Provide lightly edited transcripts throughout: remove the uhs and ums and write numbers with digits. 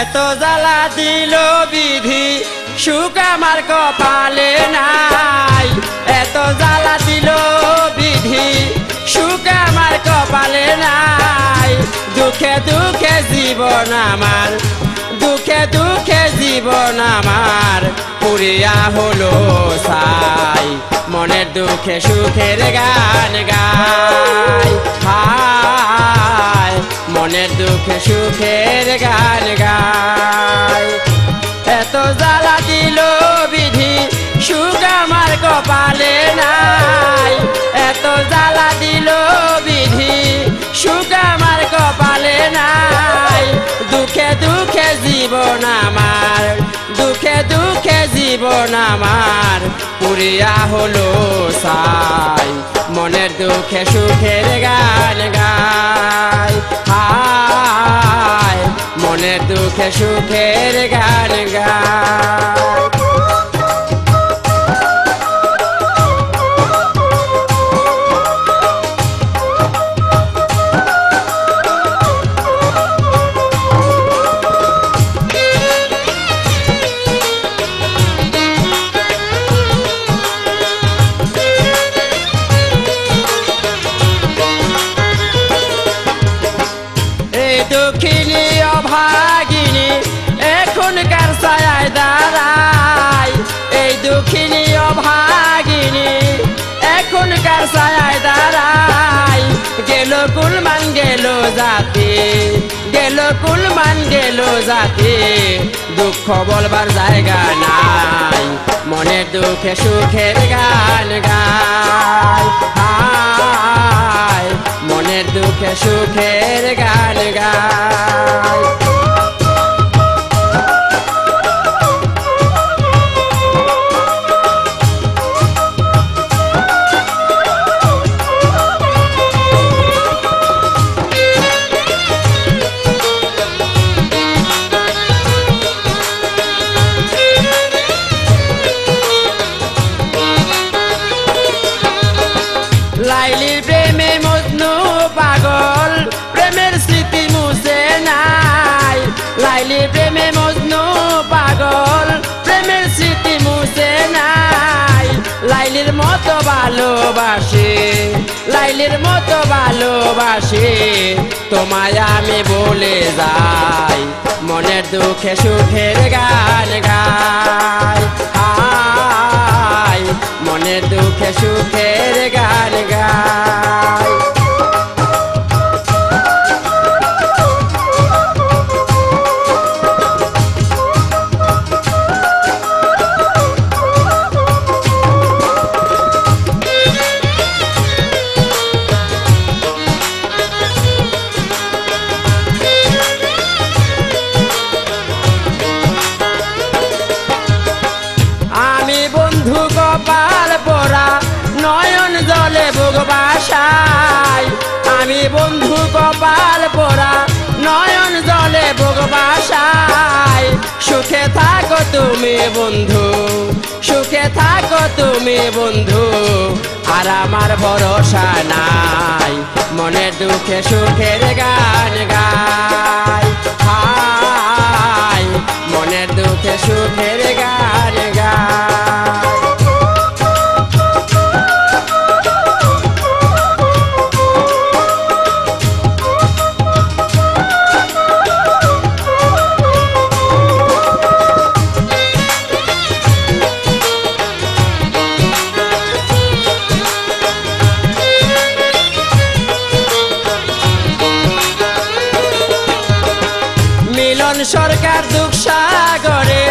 এত জ্বালা দিল বিধি সুখ আমার কপালে নাই। এত জ্বালা দিল বিধি সুখ আমার কপালে নাই। দুঃখে দুঃখে জীবন আমার, দুঃখে দুঃখে জীবন আমার পুরিয়া হলো ছাই। মনের দুঃখে সুখের গান গাই, হায় মনের দুঃখে সুখের গান গাই। এত জ্বালা দিল বিধি সুখ আমার কপালে নাই। এত জ্বালা দিল বিধি সুখ আমার কপালে নাই। দুঃখে দুঃখে জীবন আমার, দুঃখে দুঃখে জীবন আমার পুরিয়া হলো ছাই। মনের দুঃখে সুখের গান গাই, হায় মনের দুঃখে সুখের গান গাই। দুঃখিনী অভাগিনী এখনকার ছায়ায় দাঁড়াই। এই দুঃখিনী অভাগিনী এখনকার ছায়ায় দাঁড়াই। গেল কুলমান গেল জাতি, গেল কুলমান গেল জাতি, দুঃখ বলবার জায়গা নাই। মনের দুঃখে সুখের গান গাই, হায় মনের দুঃখে সুখের গান গাই। লাইলির প্রেমে মজনু পাগল, প্রেমের স্মৃতি মুছে নাই। লাইলির প্রেমে মজনু পাগল, প্রেমের স্মৃতি মুছে নাই। লাইলির মতো ভালোবাসি, লাইলির মতো ভালোবাসি তোমায় আমি বলে যাই। মনের দুঃখে সুখের গান গাই, হায় মনের দুঃখে সুখের গান গাই। আমি বন্ধু কপাল পোড়া নয়ন জলে বুক বাসাই। আমি বন্ধু কপাল পোড়া নয়ন জলে বুক বাসাই। সুখে থাকো তুমি বন্ধু, সুখে থাকো তুমি বন্ধু, আর আমার ভরসা নাই। মনের দুঃখে সুখের গান গাই, হায় মনের দুঃখে সুখের গান গাই। মিলন সরকার দুঃখ সাগরে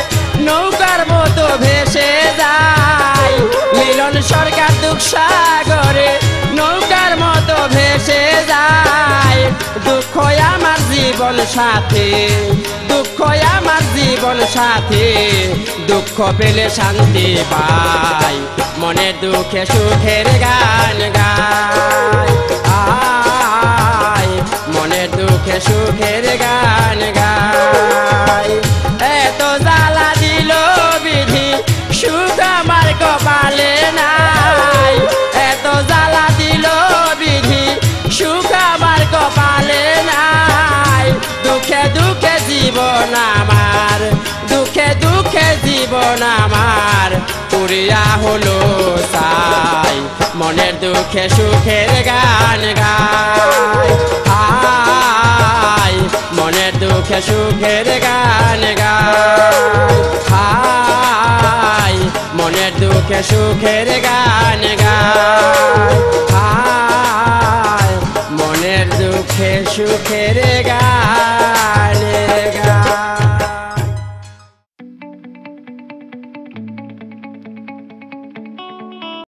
নৌকার মতো ভেসে যায়। মিলন সরকার দুঃখ সাগরে নৌকার মতো ভেসে যায়। দুঃখ আমার জীবন সাথী, দুঃখ আমার জীবন সাথী, দুঃখ পেলে শান্তি পাই। মনের দুঃখে সুখের গান গাই, আয় মনের দুঃখে সুখের গান গাই। এত জ্বালা দিল বিধি সুখ আমার কপালে নাই। এত জ্বালা দিল বিধি সুখ আমার কপালে নাই। দুঃখে দুঃখে জীবন মন আমার পুরিয়া হলো সাই মনের দুঃখে সুখের গান গায় হাই মনের দুঃখে সুখের গান গায় হাই মনের দুঃখে সুখের গান গায় হাই মনের দুঃখে সুখের